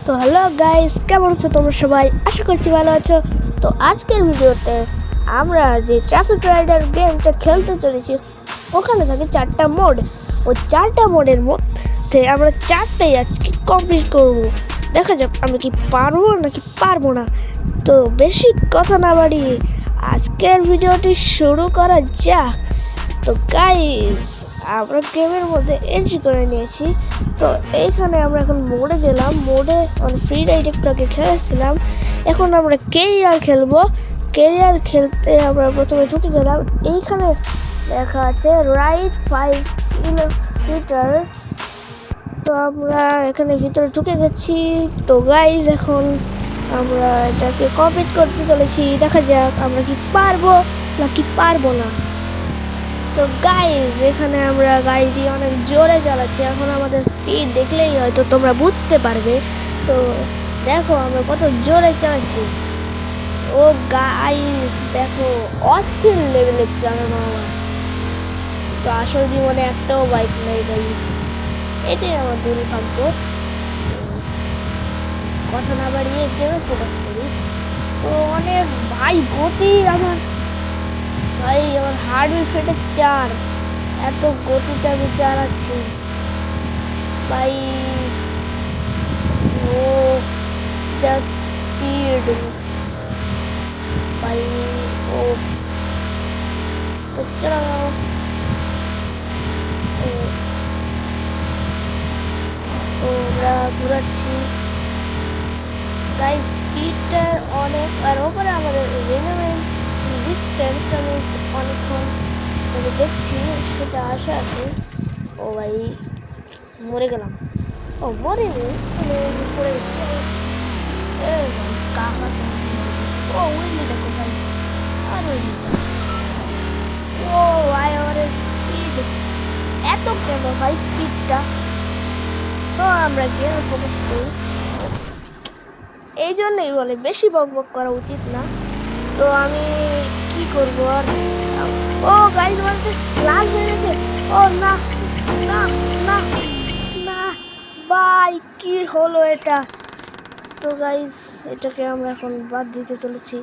তো hello guys, কেমন আছো তোমরা সবাই? আশা করছি ভালো আছো। তো আজকের ভিডিওতে আমরা যে ট্রাফিক রাইডার গেমটা খেলতে চলেছি, ওখানে থাকে 4টা মোড। ওই 4টা মোডের মধ্যে আমরা 4টাই আজকে কমপ্লিট করব। দেখা যাক আমরা কি পারবো নাকি পারবো না। তো বেশি কথা না বাড়িয়ে আজকের ভিডিওটি শুরু করা যাক। তো গাইস, আমরা গেমের মধ্যে এন্ট্রি করে নিয়েছি। তো এইখানে আমরা এখন মোডে গেলাম। মোডে মানে ফ্রি রাইড একটু আগে খেলেছিলাম। এখন আমরা কেরিয়ার খেলবো। কেরিয়ার খেলতে আমরা প্রথমে ঢুকে গেলাম। এইখানে লেখা আছে রাইড 5 কিলোমিটার। তো আমরা এখানে ভিতরে ঢুকে গেছি। তো গাইজ, এখন আমরা এটাকে কমপ্লিট করতে চলেছি। দেখা যাক আমরা কি পারবো নাকি পারবো না। তো গাইজ, এখানে আমরা গাড়িটি অনেক জোরে চালাচ্ছি। এখন আমাদের স্পিড দেখলেই হয়তো তোমরা বুঝতে পারবে। তো দেখো আমরা কত জোরে চালাচ্ছি। ও গাইজ দেখো, অস্থির লেভেলের চালানো আমার। তো আসল জীবনে একটাও বাইক নেই গাইজ, এটাই আমার দুর্ভাগ্য। কথা না বাড়িয়ে গেমে ফোকাস করি। তো অনেক ভাই গতি আমার হার্টবিট ফেটে 4। এত গতিতে আমি চালাচ্ছি ভাই। ও জাস্ট স্পিড ভাই। ও তো চালাও। তো আমরা ঘুরাচ্ছি গাইস, স্পিডটা অনেক। আর ওপরে আমাদের রিমেম্বার ডিস্টেন্স আমি অনেকক্ষণ দেখছি, সেটা আশা আছে। ও ভাই, মরে গেলাম। ও মরেনি, পড়ে গেছি। কাকা ও উইলিটা কোথায়? আর উইলিটা ও ভাই, আমার স্পিড এত কেন ভাই স্পিডটা? তো আমরা গেমে ফোকাস করি, এই জন্যই বলে বেশি বক বক করা উচিত না। তো আমি কি করব আর। ও গাইজ, বলতে লাল হয়ে গেছে। ও না না না না ভাই, কি হলো এটা? তো গাইজ, এটাকে আমরা এখন বাদ দিতে চলেছি।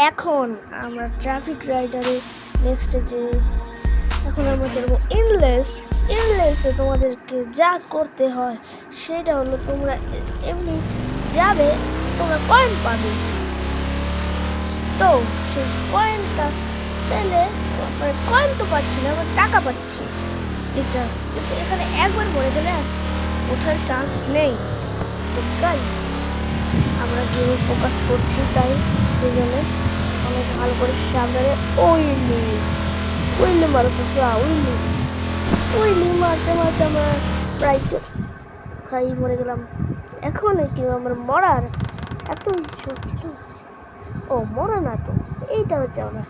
এখন আমরা ট্রাফিক রাইডারে নেক্সটে যে এখন আমরা খেলবো ইনলেসে তোমাদেরকে যা করতে হয় সেটা হলো, তোমরা এমনি যাবে, তোমরা কয়েন পাবে। তো সেই কয়েনটা পেলে, মানে কয়েন তো পাচ্ছি না, আমরা টাকা পাচ্ছি। এটা কিন্তু এখানে একবার মরে গেলে ওঠার চান্স নেই। তো গাইস, আমরা গেমে ফোকাস করছি, তাই সেই জন্য অনেক ভালো করে সামনে উইলি মারছে। উইলি মারতে মারতে আমরা প্রায় খাই মরে গেলাম। এখন কি আমার মরার এত ইচ্ছা ছিল? ও মরা না তো, এইটা হচ্ছে আমরা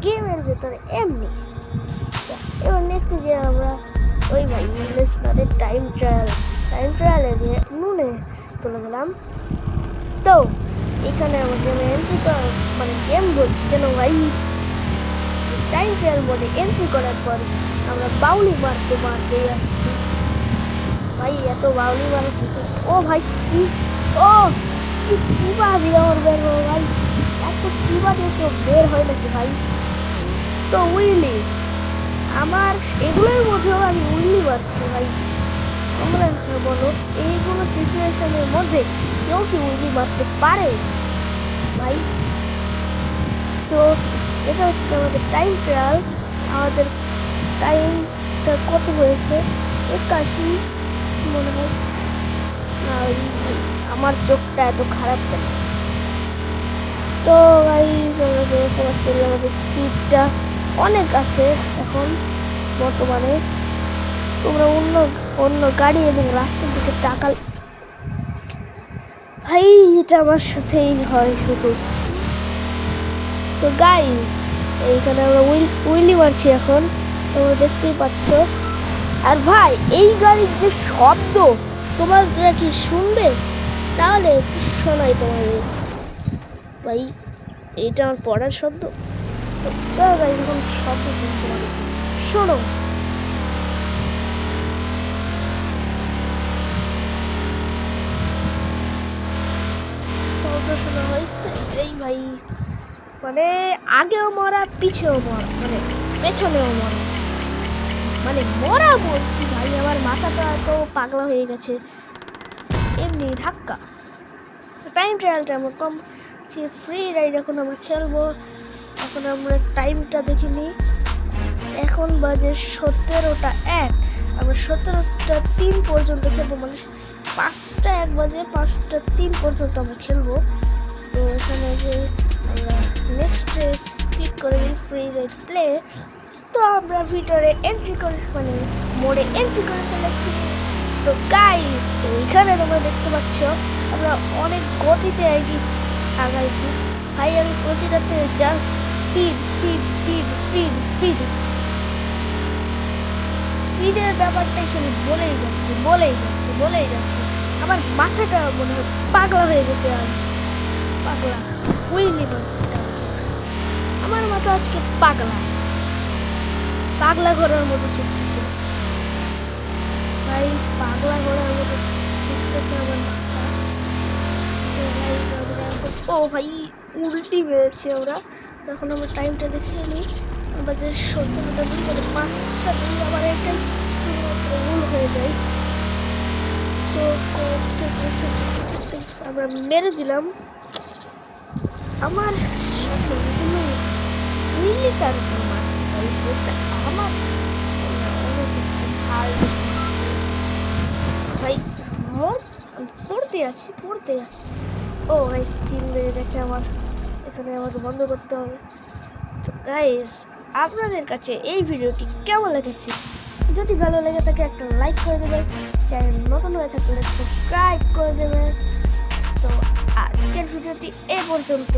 গেমের ভেতরে এমনি। এবার নেক্সট যে আমরা ওই ভাই ইংলিশ টাইম ট্রায়ালে যে নুনে চলে গেলাম। তো এখানে আমার গেমে এন্ট্রি মানে গেম বলছি কেন ভাই, টাইম ট্রায়াল মোডে এন্ট্রি করার পর আমরা বাউলি মারতে আসছি ভাই। এত বাউলি মারতে, ও ভাই কি, ও কি চিবা দিয়ে আমার বের হলো ভাই। এত চিবা দিয়ে কেউ বের হয় নাকি ভাই? তো উইলি আমার এগুলোর মধ্যেও আমি উইলি মারছি ভাই। তোমরা বলো, এইগুলো সিচুয়েশনের মধ্যে কেউ কি উইলি মারতে পারে ভাই? তো এটা হচ্ছে আমাদের টাইম ট্রায়াল। আমাদের টাইমটা কত হয়েছে? 81 মনে হয় না। আমার চোখটা এত খারাপ কেন? তো ভাই ফোকাস করি, আমাদের স্পিডটা অনেক আছে এখন বর্তমানে। তোমরা অন্য গাড়ি এবং রাস্তার দিকে টাকা ভাই, এটা আমার সাথেই হয় শুধু। তো গাইস, এইখানে আমরা উইলি মারছি এখন, তোমরা দেখতেই পাচ্ছ। আর ভাই, এই গাড়ির যে শব্দ তোমরা কি শুনবে? তাহলে শোনাই তোমাদের ভাই, এইটা আমার পড়ার শব্দ। তো চলো ভাই, এখন শব্দ শুনতে পারি, শোনো। শোনা হয়েছে এই ভাই, মানে আগেও মরা পিছেও মরা, মানে পেছনেও মরা, মানে মরা বলছি ভাই। আমার মাথাটা তো পাগলা হয়ে গেছে এমনি ধাক্কা। টাইম ট্রায়ালটা আমার কম, ফ্রি রাইড এখন আমরা খেলবো। এখন আমরা টাইমটা দেখিনি, এখন বাজে 17টা 1। আমরা 17টা 3 পর্যন্ত খেলবো, মানে 5টা 1 বাজে 5টা 3 পর্যন্ত আমরা খেলবো। তো এখানে যে আমরা নেক্সটে ক্লিক করে দিই ফ্রি রাইড প্লে। তো আমরা ভিতরে এন্ট্রি করে, মানে মোড়ে এন্ট্রি করে ফেলেছি। তো গাইস এইখানে তোমরা দেখতে পাচ্ছ আমরা অনেক গতিতে আগাইছি ভাই। আমি প্রতিটাতে just speed speed speed speed speed স্পিডের ব্যাপারটাই খালি বলেই যাচ্ছে। আমার মাথাটা মনে হয় পাগলা হয়ে গেছে আজ, পাগলা বুঝলি পারছি। আমার মাথা আজকে পাগলা ঘোড়ার মতো ছুটতেছে ভাই, পাগলা ঘোড়ার মতো ছুটতেছে আমার মাথা। ও ভাই উল্টি বেড়েছে ওরা। তখন আমরা টাইমটা দেখে নিই, আমাদের 17টা 2 মানে 5টা 2 আবার এটাই ভুল হয়ে যায়। তো আমরা মেরে দিলাম। আমার সাথে কোনো মিলিটার আমার ভাই পড়তে আছি। ও ভাই 3 বেজে গেছে আমার, এখানে আমাকে বন্ধ করতে হবে। তো গাইস আপনাদের কাছে এই ভিডিওটি কেমন লেগেছে? যদি ভালো লেগে থাকে একটা লাইক করে দেবেন, চ্যানেল নতুন হয়ে থাকলে সাবস্ক্রাইব করে দেবেন। তো আজকের ভিডিওটি এই পর্যন্ত,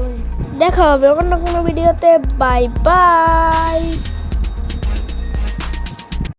দেখা হবে অন্য কোনো ভিডিওতে। Bye bye.